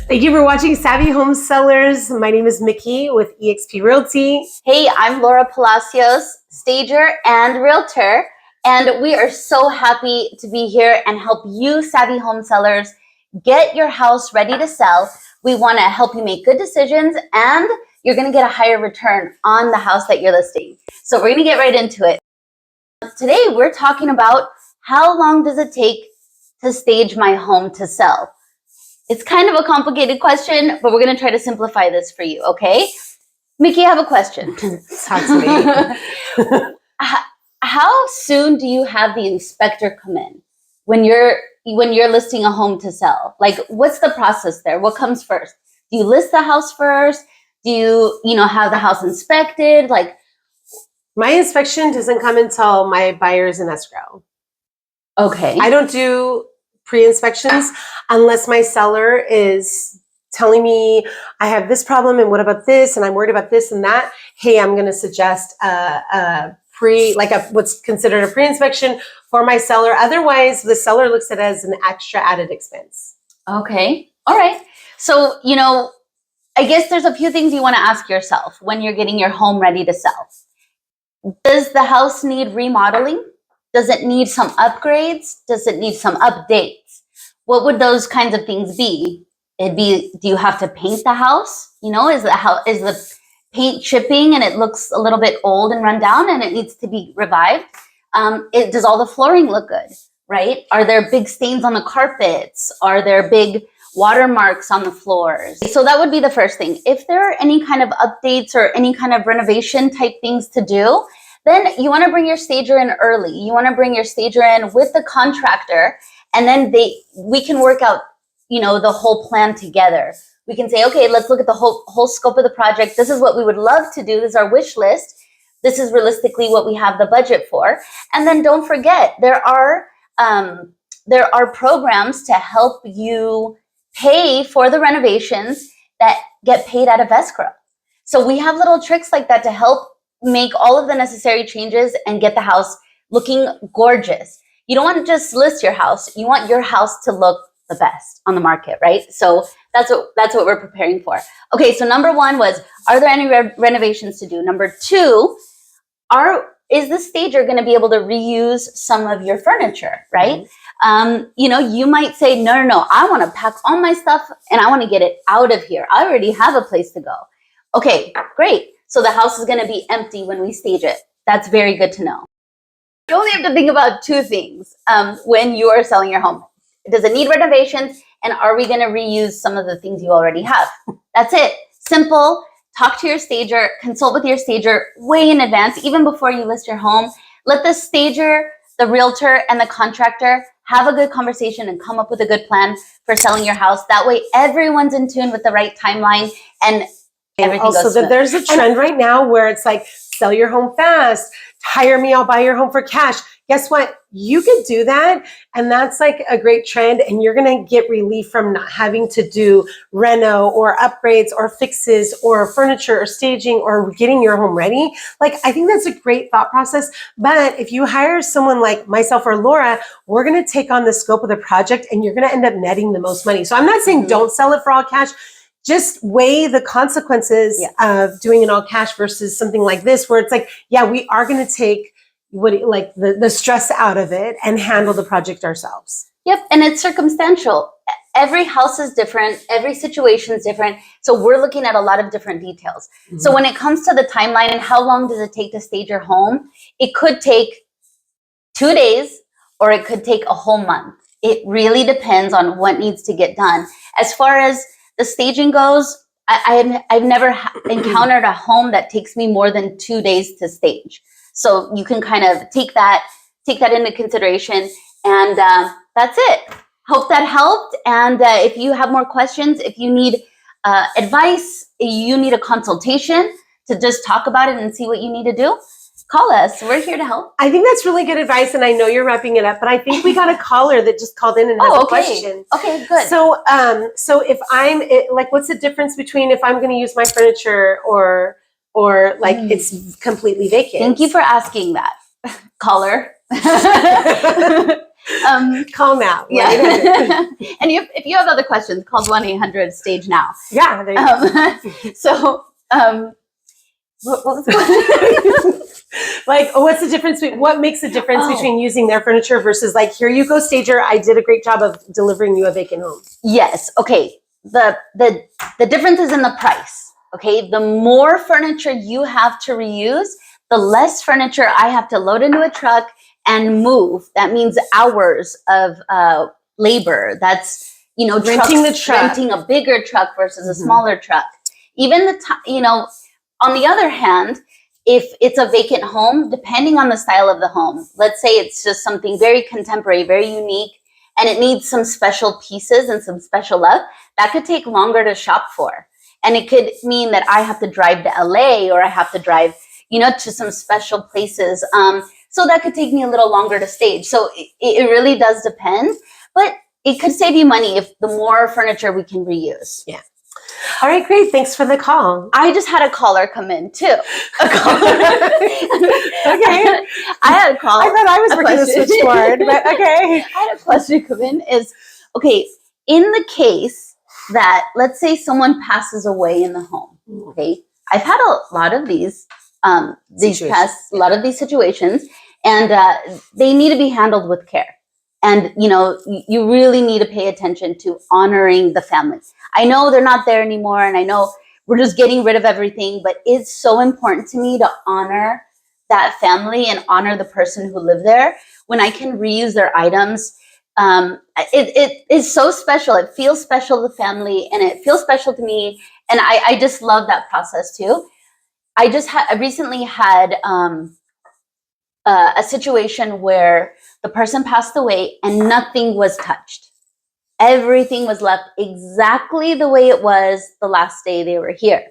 Thank you for watching Savvy Home Sellers. My name is Mickey with eXp Realty. Hey, I'm Laura Palacios, stager and realtor, and we are so happy to be here and help you savvy home sellers get your house ready to sell. We want to help you make good decisions, and you're going to get a higher return on the house that you're listing. So we're going to get right into it. Today, we're talking about how long does it take to stage my home to sell? It's kind of a complicated question, but we're going to try to simplify this for you, okay? Mickey, I have a question. Talk to me. How soon do you have the inspector come in when you're listing a home to sell? Like, what's the process there? What comes first? Do you list the house first? Do you have the house inspected? Like, my inspection doesn't come until my buyer's in escrow. Okay. I don't do pre-inspections unless my seller is telling me I have this problem and what about this and I'm worried about this and that. Hey, I'm going to suggest what's considered a pre-inspection for my seller. Otherwise, the seller looks at it as an extra added expense. Okay. All right. So, I guess there's a few things you want to ask yourself when you're getting your home ready to sell. Does the house need remodeling? Does it need some upgrades? Does it need some updates? What would those kinds of things be? Do you have to paint the house? Is the paint chipping and it looks a little bit old and run down and it needs to be revived? Does all the flooring look good, right? Are there big stains on the carpets? Are there big watermarks on the floors? So that would be the first thing. If there are any kind of updates or any kind of renovation type things to do, then you want to bring your stager in early. You want to bring your stager in with the contractor, and then we can work out, the whole plan together. We can say, okay, let's look at the whole scope of the project. This is what we would love to do. This is our wish list. This is realistically what we have the budget for. And then don't forget, there are programs to help you pay for the renovations that get paid out of escrow. So we have little tricks like that to help make all of the necessary changes and get the house looking gorgeous. You don't want to just list your house. You want your house to look the best on the market, right? So that's what we're preparing for. Okay, so number one was, are there any renovations to do? Number two, is the stager going to be able to reuse some of your furniture, right? Mm-hmm. You might say, no, I want to pack all my stuff and I want to get it out of here. I already have a place to go. Okay, great. So the house is going to be empty when we stage it. That's very good to know. You only have to think about two things when you are selling your home. Does it need renovations? And are we going to reuse some of the things you already have? That's it. Simple. Talk to your stager. Consult with your stager way in advance, even before you list your home. Let the stager, the realtor, and the contractor have a good conversation and come up with a good plan for selling your house. That way, everyone's in tune with the right timeline and everything goes smooth. There's a trend right now where it's like, sell your home fast, hire me, I'll buy your home for cash. Guess what? You could do that. And that's like a great trend. And you're going to get relief from not having to do reno or upgrades or fixes or furniture or staging or getting your home ready. Like, I think that's a great thought process. But if you hire someone like myself or Laura, we're going to take on the scope of the project and you're going to end up netting the most money. So I'm not saying don't sell it for all cash. Just weigh the consequences of doing it all cash versus something like this, where it's like, yeah, we are going to take the stress out of it and handle the project ourselves. Yep, and it's circumstantial. Every house is different. Every situation is different. So we're looking at a lot of different details. Mm-hmm. So when it comes to the timeline and how long does it take to stage your home, it could take 2 days or it could take a whole month. It really depends on what needs to get done. As far as the staging goes, I've never encountered a home that takes me more than 2 days to stage. So you can kind of take that into consideration, and that's it. Hope that helped. And if you have more questions, if you need advice, you need a consultation to just talk about it and see what you need to do, call us. We're here to help. I think that's really good advice, and I know you're wrapping it up, but I think we got a caller that just called in and has a question. Okay, good. So if what's the difference between if I'm going to use my furniture or it's completely vacant? Thank you for asking that, caller. Call now. Yeah. And if you have other questions, call 1-800-STAGE-NOW. Yeah. There you go. What was the question? Like, what's the difference? What makes the difference between using their furniture versus like, here you go, stager. I did a great job of delivering you a vacant home. Yes. Okay. The difference is in the price. Okay. The more furniture you have to reuse, the less furniture I have to load into a truck and move. That means hours of labor. That's, Renting the truck. renting a bigger truck versus a smaller truck. Even on the other hand, if it's a vacant home, depending on the style of the home, let's say it's just something very contemporary, very unique, and it needs some special pieces and some special love, that could take longer to shop for. And it could mean that I have to drive to LA or I have to drive, to some special places. So that could take me a little longer to stage. So it really does depend, but it could save you money if the more furniture we can reuse. Yeah. All right, great. Thanks for the call. I just had a caller come in too. A caller. Okay. I had a call. I thought I was working the switchboard, but okay. I had a question come in in the case that, let's say someone passes away in the home. Okay. I've had a lot of these situations, and they need to be handled with care. And, you really need to pay attention to honoring the family. I know they're not there anymore, and I know we're just getting rid of everything, but it's so important to me to honor that family and honor the person who lived there. When I can reuse their items, it is so special. It feels special to the family, and it feels special to me. And I just love that process too. I recently had a situation where the person passed away and nothing was touched. Everything was left exactly the way it was the last day they were here.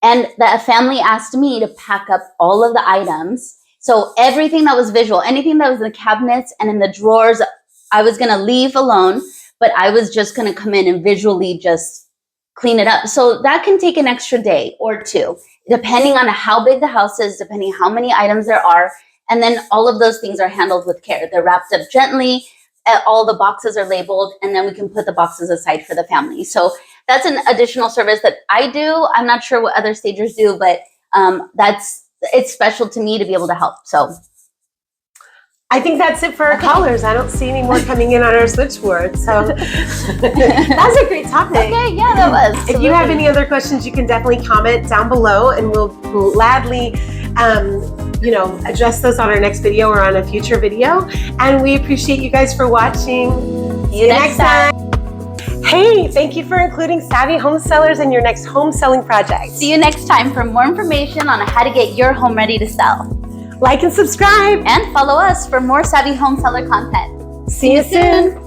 And the family asked me to pack up all of the items. So everything that was visual, anything that was in the cabinets and in the drawers, I was going to leave alone, but I was just going to come in and visually just clean it up. So that can take an extra day or two, depending on how big the house is, depending how many items there are. And then all of those things are handled with care. They're wrapped up gently. All the boxes are labeled, and then we can put the boxes aside for the family. So that's an additional service that I do. I'm not sure what other stagers do, but it's special to me to be able to help. So I think that's it for our callers. I don't see any more coming in on our switchboard. So that was a great topic. Okay, yeah, that was. Absolutely. If you have any other questions, you can definitely comment down below, and we'll gladly address those on our next video or on a future video. And we appreciate you guys for watching. See you next time. Hey, thank you for including savvy home sellers in your next home selling project. See you next time for more information on how to get your home ready to sell. Like and subscribe. And follow us for more savvy home seller content. See you soon.